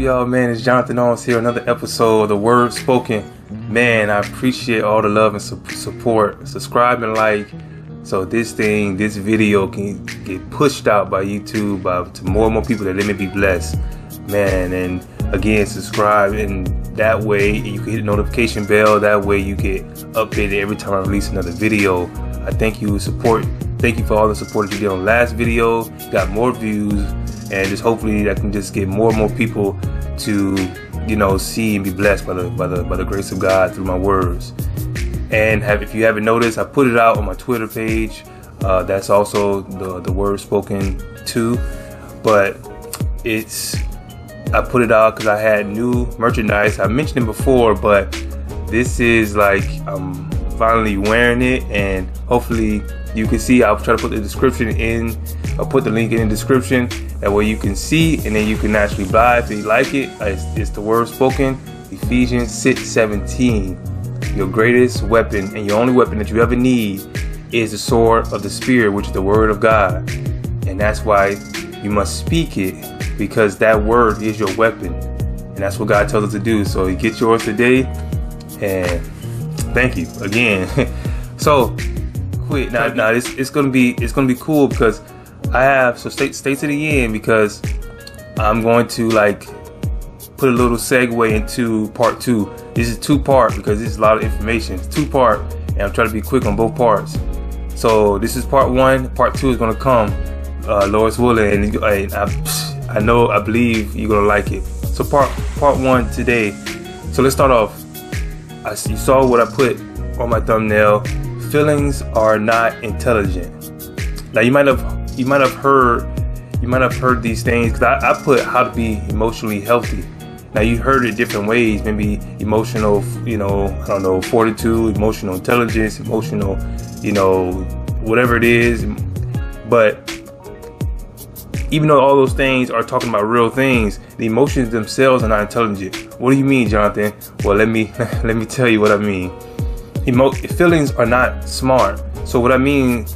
y'all, man? It's Jonathan Owens here, another episode of The Word Spoken. Man, I appreciate all the love and support. Subscribe and like, so this video can get pushed out by YouTube to more and more people that they may be blessed. Man, and again, subscribe, and that way you can hit the notification bell. That way you get updated every time I release another video. I thank you for all the support that you did on last video. You got more views, and just hopefully that can just get more and more people to, you know, see and be blessed by the grace of God through my words. And if you haven't noticed, I put it out on my Twitter page. That's also the Word Spoken too. But I put it out because I had new merchandise. I mentioned it before, but this is like I'm finally wearing it, and hopefully you can see. I'll try to put the description in. I'll put the link in the description. That way you can see, and then you can actually buy if you like it. It's the Word Spoken, Ephesians 6:17. Your greatest weapon and your only weapon that you ever need is the sword of the Spirit, which is the Word of God. And that's why you must speak it, because that word is your weapon. And that's what God tells us to do. So you get yours today, and thank you again. So wait, now it's gonna be cool, because I have, so stay to the end, because I'm going to like put a little segue into part 2. This is 2-part because this is a lot of information. It's 2-part, and I'm trying to be quick on both parts. So this is part 1. Part 2 is gonna come, Lord's willing, and I believe you're gonna like it. So part 1 today. So let's start off. You saw what I put on my thumbnail. Feelings are not intelligent. Now you might have heard these things, because I put how to be emotionally healthy. Now you heard it different ways, maybe emotional, I don't know, fortitude, emotional intelligence, emotional, whatever it is. But even though all those things are talking about real things, the emotions themselves are not intelligent. What do you mean, Jonathan? Well, let me tell you what I mean. Feelings are not smart. So what I mean,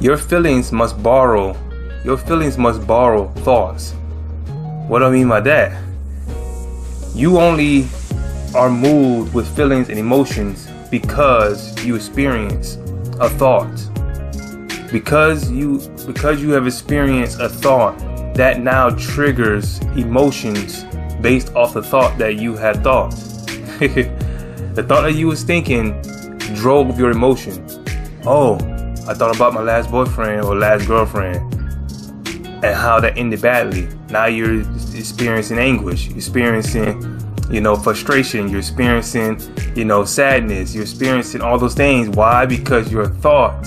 your feelings must borrow thoughts. What do I mean by that? You only are moved with feelings and emotions because you experience a thought. Because you have experienced a thought, that now triggers emotions based off the thought that you had thought. The thought that you was thinking drove your emotion. Oh, I thought about my last boyfriend or last girlfriend and how that ended badly. Now you're experiencing anguish, you're experiencing, frustration, you're experiencing, sadness, you're experiencing all those things. Why? Because your thought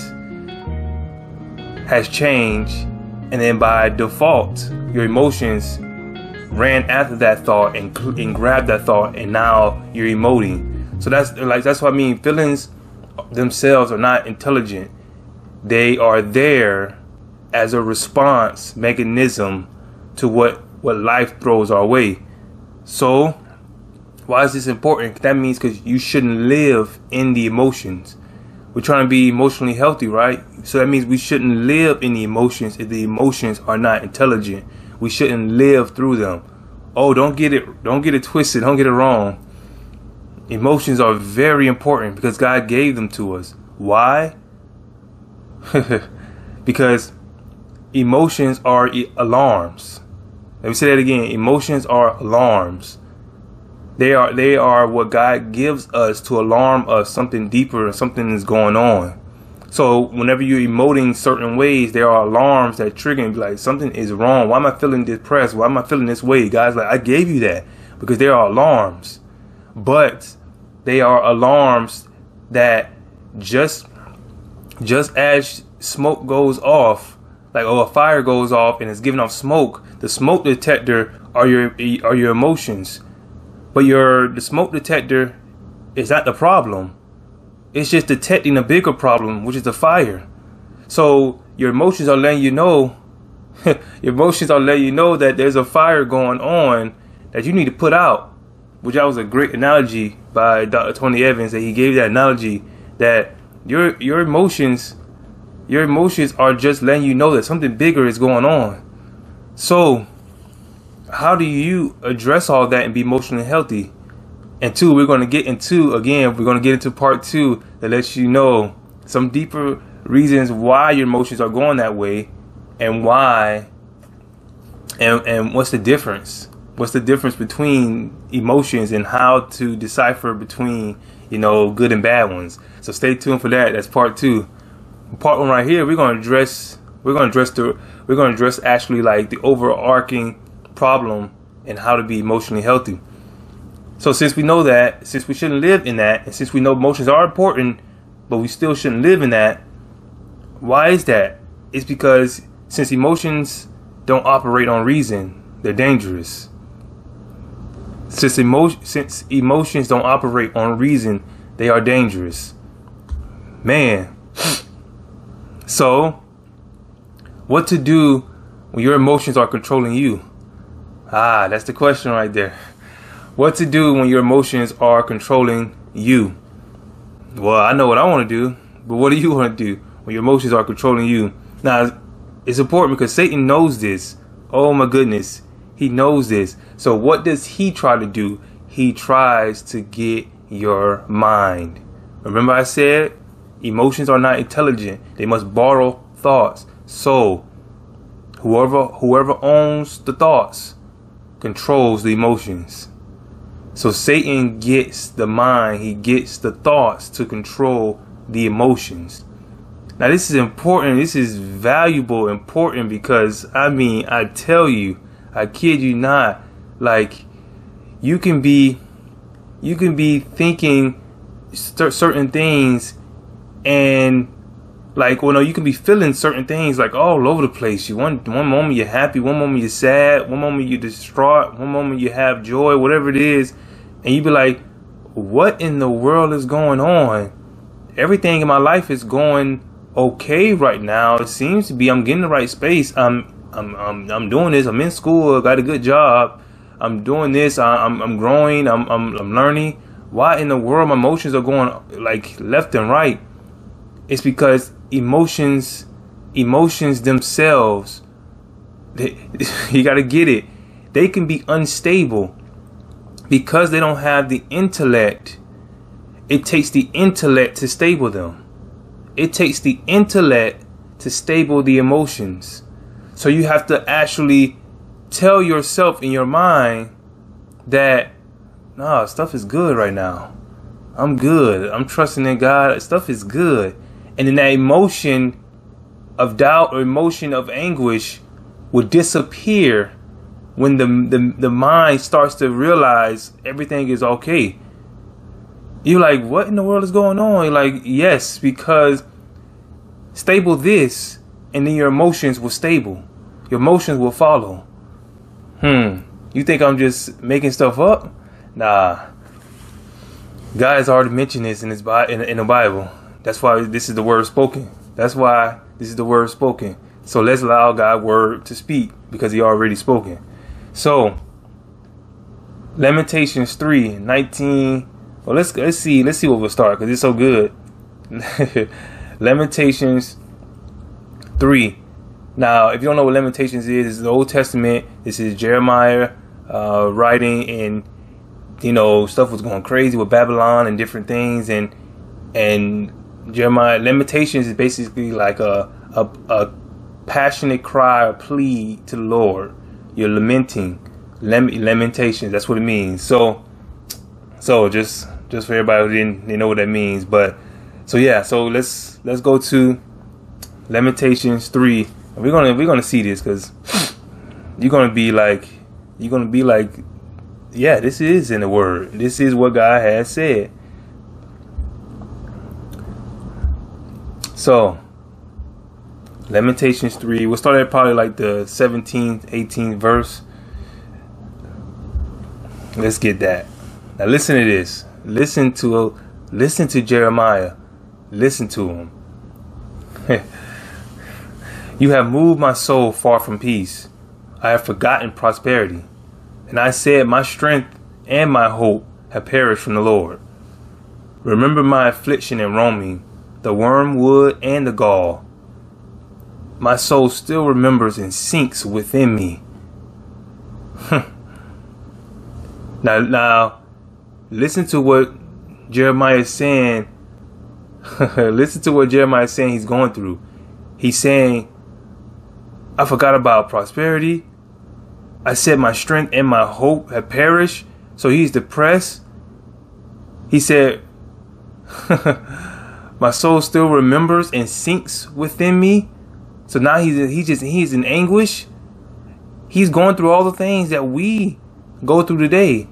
has changed, and then by default, your emotions ran after that thought and grabbed that thought, and now you're emoting. So that's what I mean. Feelings themselves are not intelligent. They are there as a response mechanism to what life throws our way. So why is this important? That means because you shouldn't live in the emotions. We're trying to be emotionally healthy, right? So that means we shouldn't live in the emotions if the emotions are not intelligent. We shouldn't live through them. Oh, don't get it twisted, don't get it wrong. Emotions are very important because God gave them to us. Why? Because emotions are alarms. Let me say that again. Emotions are alarms. They are what God gives us to alarm us something deeper and something is going on. So whenever you're emoting certain ways, there are alarms that trigger and be like, something is wrong. Why am I feeling depressed? Why am I feeling this way? God's like, I gave you that because there are alarms. But they are alarms that just as smoke goes off, like a fire goes off and it's giving off smoke, the smoke detector are your emotions. But the smoke detector is not the problem. It's just detecting a bigger problem, which is the fire. So your emotions are letting you know, that there's a fire going on that you need to put out. Which that was a great analogy by Dr. Tony Evans, that he gave that analogy that your emotions are just letting you know that something bigger is going on. So how do you address all that and be emotionally healthy? And two, we're going to get into part 2 that lets you know some deeper reasons why your emotions are going that way, and why, and what's the difference? What's the difference between emotions and how to decipher between, good and bad ones? So stay tuned for that. That's part 2. Part 1 right here, we're going to address actually like the overarching problem and how to be emotionally healthy. So since we know that, since we shouldn't live in that, and since we know emotions are important, but we still shouldn't live in that, why is that? It's because since emotions don't operate on reason, they're dangerous. Since emotions don't operate on reason, they are dangerous. Man. So, what to do when your emotions are controlling you? That's the question right there. What to do when your emotions are controlling you? Well, I know what I want to do, but what do you want to do when your emotions are controlling you? Now, it's important because Satan knows this. Oh my goodness. He knows this. So what does he try to do? He tries to get your mind. Remember I said emotions are not intelligent. They must borrow thoughts. So whoever owns the thoughts controls the emotions. So Satan gets the mind, he gets the thoughts to control the emotions. Now this is important, this is valuable, important, because I tell you, I kid you not, like you can be thinking certain things, and you can be feeling certain things like all over the place. One moment you're happy, one moment you're sad, one moment you're distraught, one moment you have joy, whatever it is, and you be like, what in the world is going on? Everything in my life is going okay right now. It seems to be. I'm getting the right space. I'm doing this. I'm in school. I got a good job. I'm doing this. I'm growing. I'm learning. Why in the world my emotions are going like left and right? It's because emotions themselves, you got to get it. They can be unstable because they don't have the intellect. It takes the intellect to stable them. It takes the intellect to stable the emotions. So you have to actually tell yourself in your mind that, nah, stuff is good right now. I'm good. I'm trusting in God. Stuff is good. And then that emotion of doubt or emotion of anguish will disappear when the mind starts to realize everything is okay. You're like, what in the world is going on? You're like, yes, because stable this, and then your emotions will stable. Your emotions will follow. You think I'm just making stuff up? Nah. God has already mentioned this in the Bible. That's why this is the word spoken. That's why this is the word spoken. So let's allow God's word to speak, because he already spoken. So Lamentations 3:19. Well, let's see what we'll start, because it's so good. Lamentations 3. Now, if you don't know what Lamentations is, it's the Old Testament. This is Jeremiah writing, and stuff was going crazy with Babylon and different things, and Jeremiah, Lamentations is basically like a passionate cry or plea to the Lord. You're lamenting. Lamentations, that's what it means. So just for everybody who didn't know what that means, but so let's go to Lamentations 3. We're gonna see this, because you're gonna be like, yeah, this is in the word. This is what God has said. So Lamentations 3, we'll start at probably like the 17th, 18th verse. Let's get that. Now listen to this. Listen to Jeremiah. Listen to him. You have moved my soul far from peace. I have forgotten prosperity. And I said, my strength and my hope have perished from the Lord. Remember my affliction and roaming, the wormwood and the gall. My soul still remembers and sinks within me. Now, listen to what Jeremiah is saying. Listen to what Jeremiah is saying he's going through. He's saying, I forgot about prosperity. I said my strength and my hope have perished. So he's depressed. He said, my soul still remembers and sinks within me. So now he's in anguish. He's going through all the things that we go through today,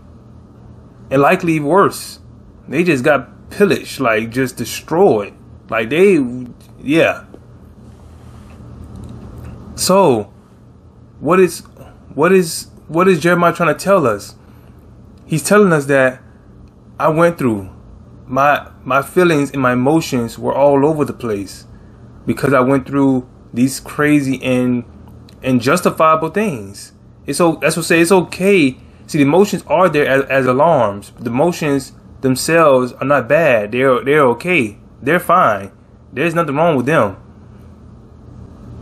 and likely worse. They just got pillaged, like just destroyed. Like yeah. So, what is Jeremiah trying to tell us? He's telling us that I went through my feelings and my emotions were all over the place because I went through these crazy and justifiable things. That's what say it's okay. See, the emotions are there as alarms. The emotions themselves are not bad. They're okay. They're fine. There's nothing wrong with them.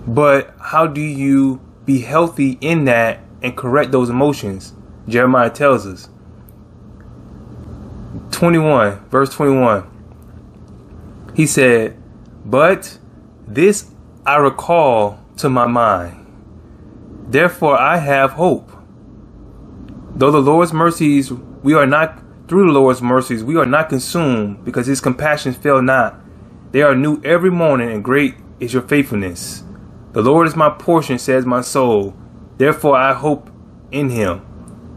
But how do you be healthy in that and correct those emotions? Jeremiah tells us. 21, verse 21. He said, but this I recall to my mind. Therefore I have hope. Though the Lord's mercies, through the Lord's mercies, we are not consumed, because his compassions fail not. They are new every morning, and great is your faithfulness. The Lord is my portion, says my soul. Therefore I hope in him.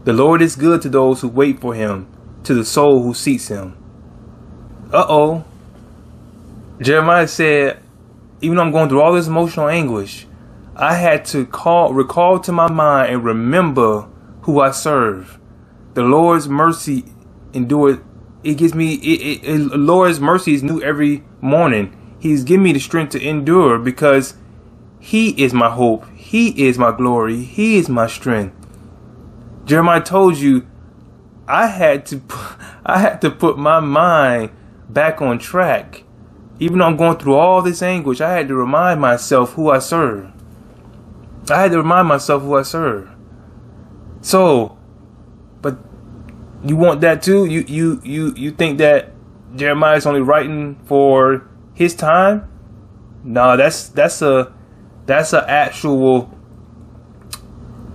The Lord is good to those who wait for him, to the soul who seeks him. Jeremiah said, even though I'm going through all this emotional anguish, I had to recall to my mind and remember who I serve. The Lord's mercy endured. It gives me, the Lord's mercy is new every morning. He's given me the strength to endure because he is my hope. He is my glory. He is my strength. Jeremiah told you, I had to put my mind back on track. Even though I'm going through all this anguish, I had to remind myself who I serve. So, but you want that too? You think that Jeremiah is only writing for his time? No, that's a actual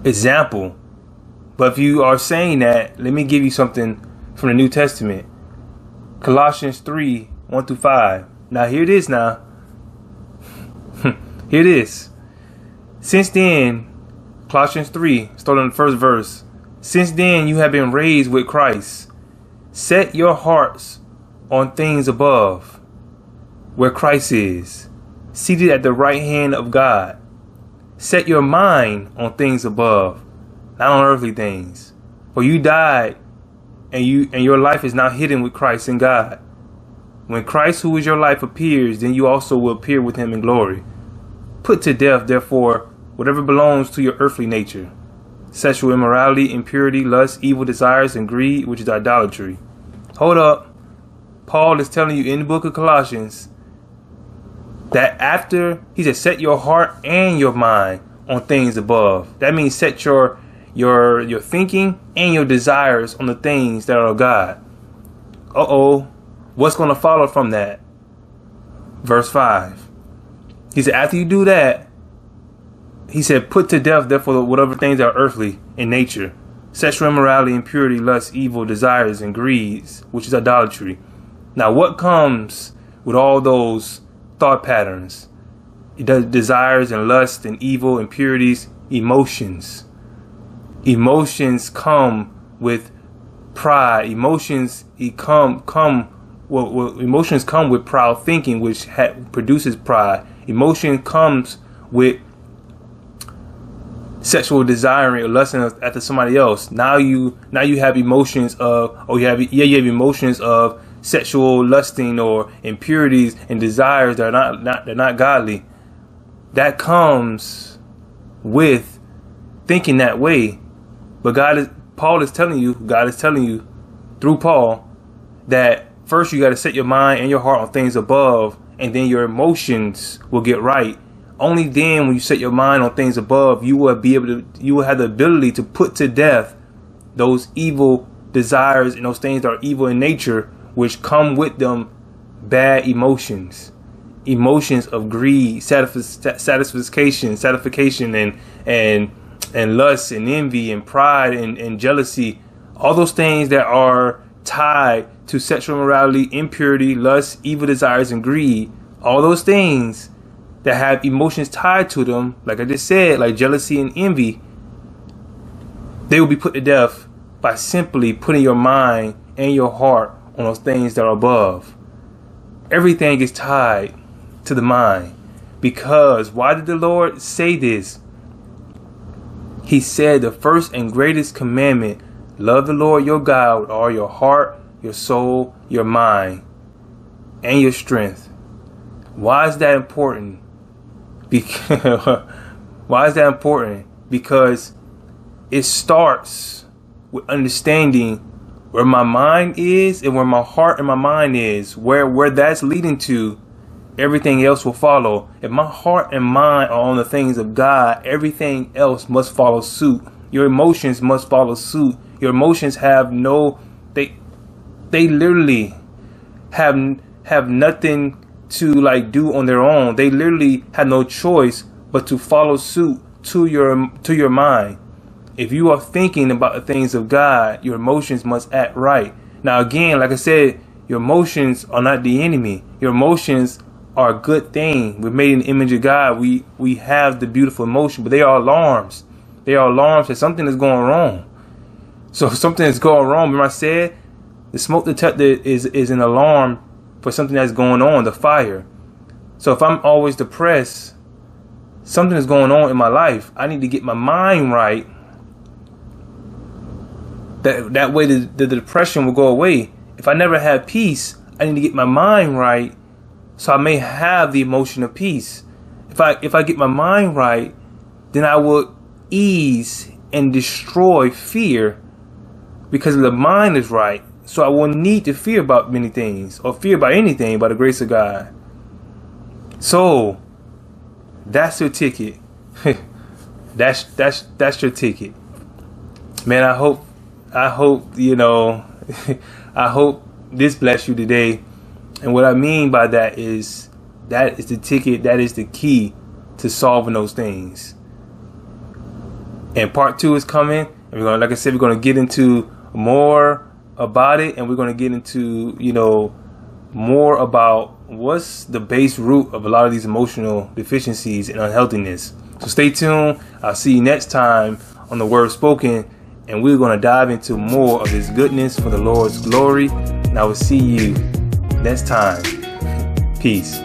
example. But if you are saying that, let me give you something from the New Testament. Colossians 3, 1-5. Now here it is now. Here it is. Since then, Colossians 3, starting on the first verse. Since then you have been raised with Christ. Set your hearts on things above, where Christ is, seated at the right hand of God. Set your mind on things above, not on earthly things. For you died, and your life is now hidden with Christ in God. When Christ, who is your life, appears, then you also will appear with him in glory. Put to death, therefore, whatever belongs to your earthly nature: sexual immorality, impurity, lust, evil desires, and greed, which is idolatry. Hold up. Paul is telling you in the book of Colossians that after he said, set your heart and your mind on things above. That means set your thinking and your desires on the things that are of God. What's going to follow from that? Verse 5. He said, after you do that, he said, put to death, therefore, whatever things are earthly in nature: sexual immorality, impurity, lust, evil desires, and greeds, which is idolatry. Now, what comes with all those thought patterns? Desires and lust and evil, impurities, emotions. Emotions come with pride. Emotions emotions come with proud thinking, which produces pride. Emotion comes with sexual desiring or lusting after somebody else. Now you have emotions of you have emotions of sexual lusting or impurities and desires that are not godly. That comes with thinking that way. But God is telling you through Paul that first you got to set your mind and your heart on things above, and then your emotions will get right only then when you set your mind on things above, you will have the ability to put to death those evil desires and those things that are evil in nature, which come with them bad emotions of greed, satisfaction, and lust and envy and pride and jealousy, all those things that are tied to sexual immorality, impurity, lust, evil desires, and greed. All those things that have emotions tied to them, like I just said, like jealousy and envy, they will be put to death by simply putting your mind and your heart on those things that are above. Everything is tied to the mind. Because why did the Lord say this? He said the first and greatest commandment, love the Lord your God with all your heart, your soul, your mind, and your strength. Why is that important? Why is that important? Because it starts with understanding where my mind is and where my heart and my mind is. Where that's leading to, everything else will follow. If my heart and mind are on the things of God, everything else must follow suit. Your emotions must follow suit. Your emotions have they literally have nothing to like do on their own. They literally have no choice but to follow suit to your mind. If you are thinking about the things of God, your emotions must act right. Now again, like I said, your emotions are not the enemy. Your emotions are a good thing. We're made in the image of God. We have the beautiful emotion, but they are alarms. They are alarms that something is going wrong. So if something is going wrong, remember I said, the smoke detector is an alarm for something that's going on, the fire. So if I'm always depressed, something is going on in my life. I need to get my mind right. That way the depression will go away. If I never have peace, I need to get my mind right so I may have the emotion of peace. If I get my mind right, then I will ease and destroy fear because the mind is right. So I won't need to fear about many things or fear about anything by the grace of God. So that's your ticket. that's your ticket. Man, I hope you know I hope this bless you today. And what I mean by that is the ticket, that is the key to solving those things. And part 2 is coming. And we're gonna, like I said, we're gonna get into more about it, and we're gonna get into, you know, more about what's the base root of a lot of these emotional deficiencies and unhealthiness. So stay tuned. I'll see you next time on The Word Spoken, and we're gonna dive into more of His goodness for the Lord's glory. And I will see you next time. Peace.